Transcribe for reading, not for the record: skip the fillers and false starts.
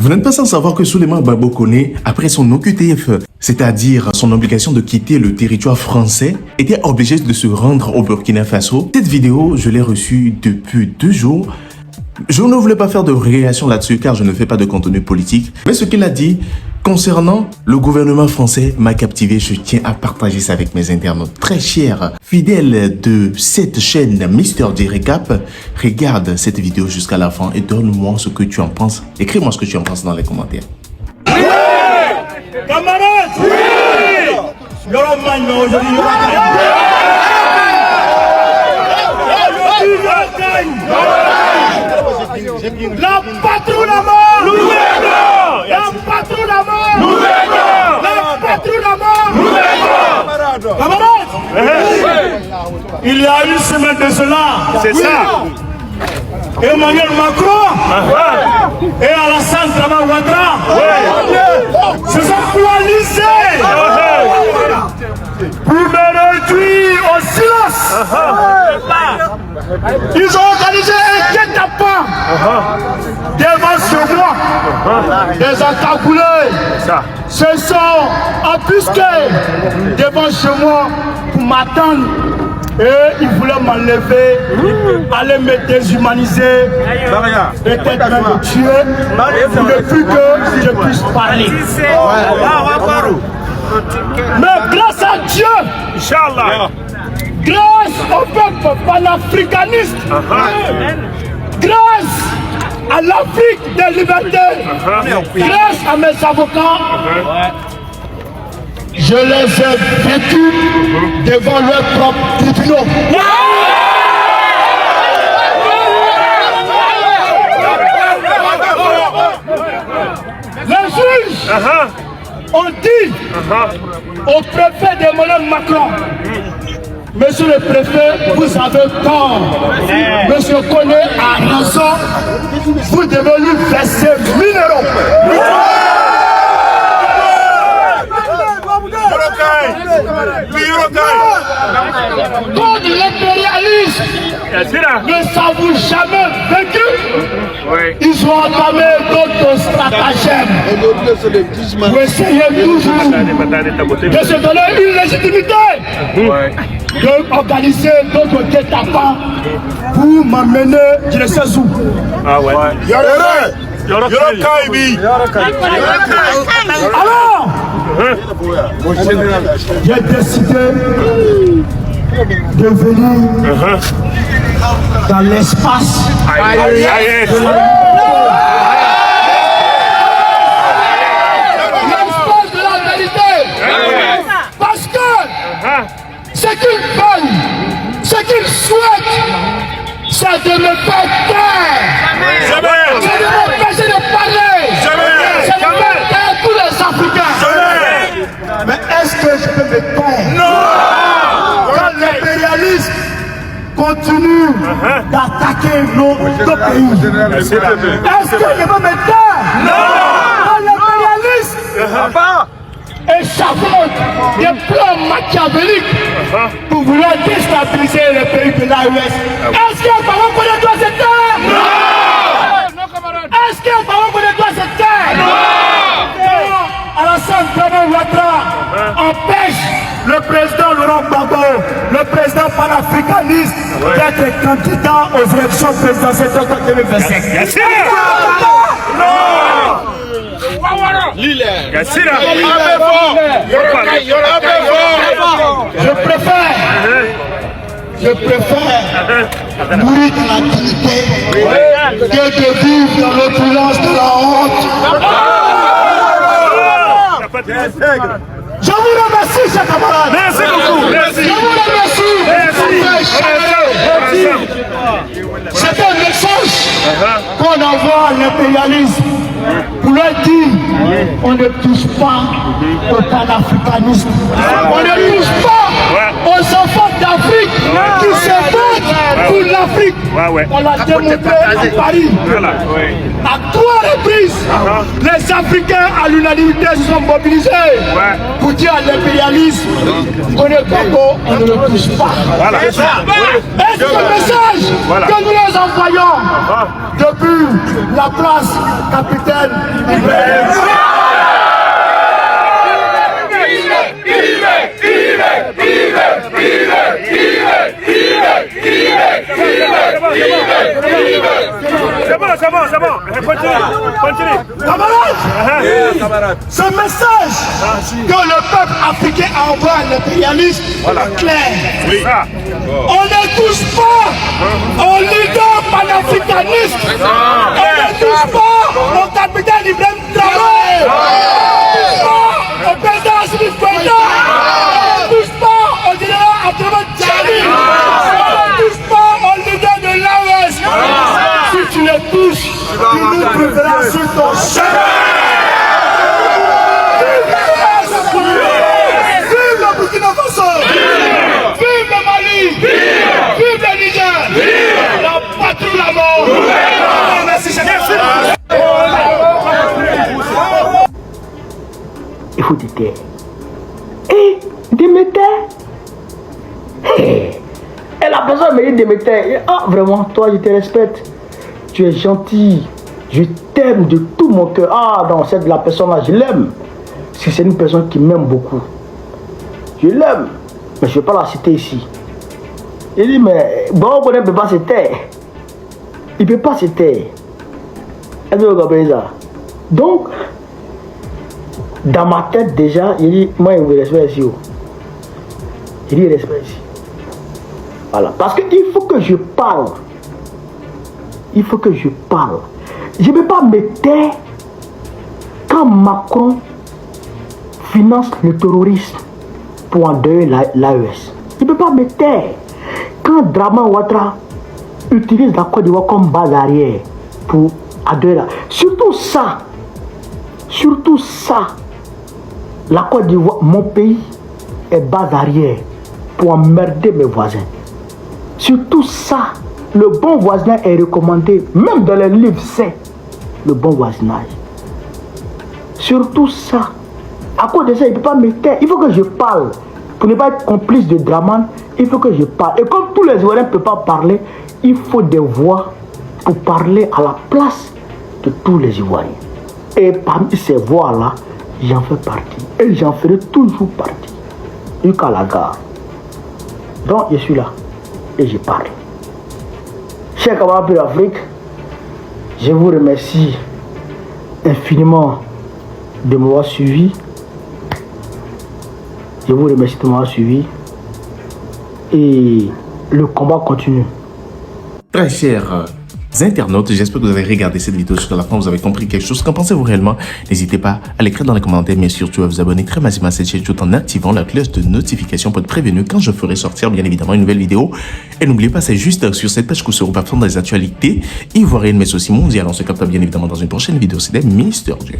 Vous n'êtes pas sans savoir que Souleymane Babo Koné, après son OQTF, c'est-à-dire son obligation de quitter le territoire français, était obligé de se rendre au Burkina Faso. Cette vidéo, je l'ai reçue depuis 2 jours. Je ne voulais pas faire de réaction là-dessus car je ne fais pas de contenu politique. Mais ce qu'il a dit concernant le gouvernement français m'a captivé. Je tiens à partager ça avec mes internautes très chers, fidèles de cette chaîne Mister D Recap. Regarde cette vidéo jusqu'à la fin et donne-moi ce que tu en penses. Écris-moi ce que tu en penses dans les commentaires. Oui, camarades, oui. La patrouille à mort! La patrouille à mort! La patrouille à mort! Camarades! Il y a une semaine de cela, c'est ça. Emmanuel Macron et Alassane Ouattara se sont coalisés pour me réduire au silence. Ils ont organisé un guet-apens devant chez moi. Des encagoulés se sont embusqués devant chez moi pour m'attendre. Et ils voulaient m'enlever, aller me déshumaniser, peut-être même me tuer, pour ne plus que je puisse parler. Mais grâce à Dieu, grâce au peuple panafricaniste, grâce à l'Afrique des libertés, grâce à mes avocats, je les ai vaincus devant leurs propres tribunaux. Les juges ont dit au préfet d'Emmanuel Macron: Monsieur le préfet, vous avez tort. Monsieur Koné a raison. Vous devez lui verser 1 000 €. Contre l'impérialisme, ne s'avouent jamais vaincu. Ils ont entamé d'autres stratagèmes pour essayer toujours de se donner une légitimité, d'organiser d'autres guet-apens pour m'amener je ne sais où. Alors, j'ai décidé de venir dans l'espace de la vérité. Parce que ce qu'ils veulent, ce qu'ils souhaitent, c'est de me faire taire. C'est de m'empêcher de parler. C'est de faire taire tous les Africains. Mais est-ce que je peux me taire? Non! Quand l'impérialisme continue d'attaquer nos pays, est-ce que je peux me taire? Non! Quand l'impérialisme échafaude des plans machiavéliques pour vouloir déstabiliser les pays de l'AES, est-ce que Babo Koné doit se taire? Non! Est-ce que Babo Koné doit se taire? Non! Alassane Ouattara empêche le président Laurent Gbagbo, le président panafricaniste, d'être candidat aux élections présidentielles de 2025. Non! Je préfère mourir de la dignité que de vivre dans l'opulence de la honte. Je vous remercie, chers camarades. Merci beaucoup. Je vous remercie. C'est un message qu'on envoie à l'impérialisme pour leur dire on ne touche pas au panafricanisme. On ne touche pas aux enfants d'Afrique qui se battent pour l'Afrique. On l'a démontré à Paris. À 3 reprises, les Africains à l'unanimité se sont mobilisés pour dire à l'impérialisme qu'on n'est pas beau, on ne le touche pas. Et c'est le message que nous les envoyons depuis la place capitaine C'est bon. Continue. Camarades, ce message que le peuple africain envoie à l'impérialiste est clair. On ne touche pas au leader panafricaniste. On ne touche pas au capitaine Ibrahim Traoré. On ne touche pas au président Assimi Goïta. On ne touche pas au général Abdourahmane Tchani. On ne touche pas au leader de l'AES. Si tu les touches, tu nous trouveras sur ton chemin. Vive le Burkina Faso! Vive le Mali! Vive le Niger! La patrie la mort! Merci. Il faut te taire. Déméter. Et la personne me dit Déméter. Ah, vraiment, toi, je te respecte. Tu es gentil. Je t'aime de tout mon cœur. Ah, non, cette la personne-là, je l'aime. Parce que c'est une personne qui m'aime beaucoup. Je l'aime. Mais je ne vais pas la citer ici. Il dit, mais bon, on ne peut pas se taire. Il ne peut pas se taire. Est-ce que vous comprenez ça? Donc, dans ma tête déjà, il dit, moi, il me respecte ici. Il dit, il respecte ici. Voilà. Parce qu'il faut que je parle. Il faut que je parle. Je ne peux pas me taire quand Macron finance le terrorisme pour endeuiller l'AES. Je ne peux pas me taire quand Draman Ouattara utilise la Côte d'Ivoire comme base arrière pour endeuiller la... Surtout ça, la Côte d'Ivoire, mon pays, est base arrière pour emmerder mes voisins. Surtout ça, le bon voisinage est recommandé, même dans les livres, c'est le bon voisinage. Surtout ça. À cause de ça, il ne peut pas me taire. Il faut que je parle. Pour ne pas être complice de Draman, il faut que je parle. Et comme tous les Ivoiriens ne peuvent pas parler, il faut des voix pour parler à la place de tous les Ivoiriens. Et parmi ces voix-là, j'en fais partie. Et j'en ferai toujours partie. Jusqu'à la gare. Donc, je suis là. Et je parle. Chers camarades de l'Afrique, je vous remercie infiniment de m'avoir suivi. Je vous remercie de m'avoir suivi. Et le combat continue. Très chers internautes, j'espère que vous avez regardé cette vidéo jusqu'à la fin, vous avez compris quelque chose. Qu'en pensez-vous réellement? N'hésitez pas à l'écrire dans les commentaires, mais surtout à vous abonner très massivement à cette chaîne tout en activant la cloche de notification pour être prévenu quand je ferai sortir bien évidemment une nouvelle vidéo. Et n'oubliez pas, c'est juste sur cette page que se repartent des actualités ivoiriennes mais aussi mondiales. On se capte bien évidemment dans une prochaine vidéo. C'était Mister Dieu.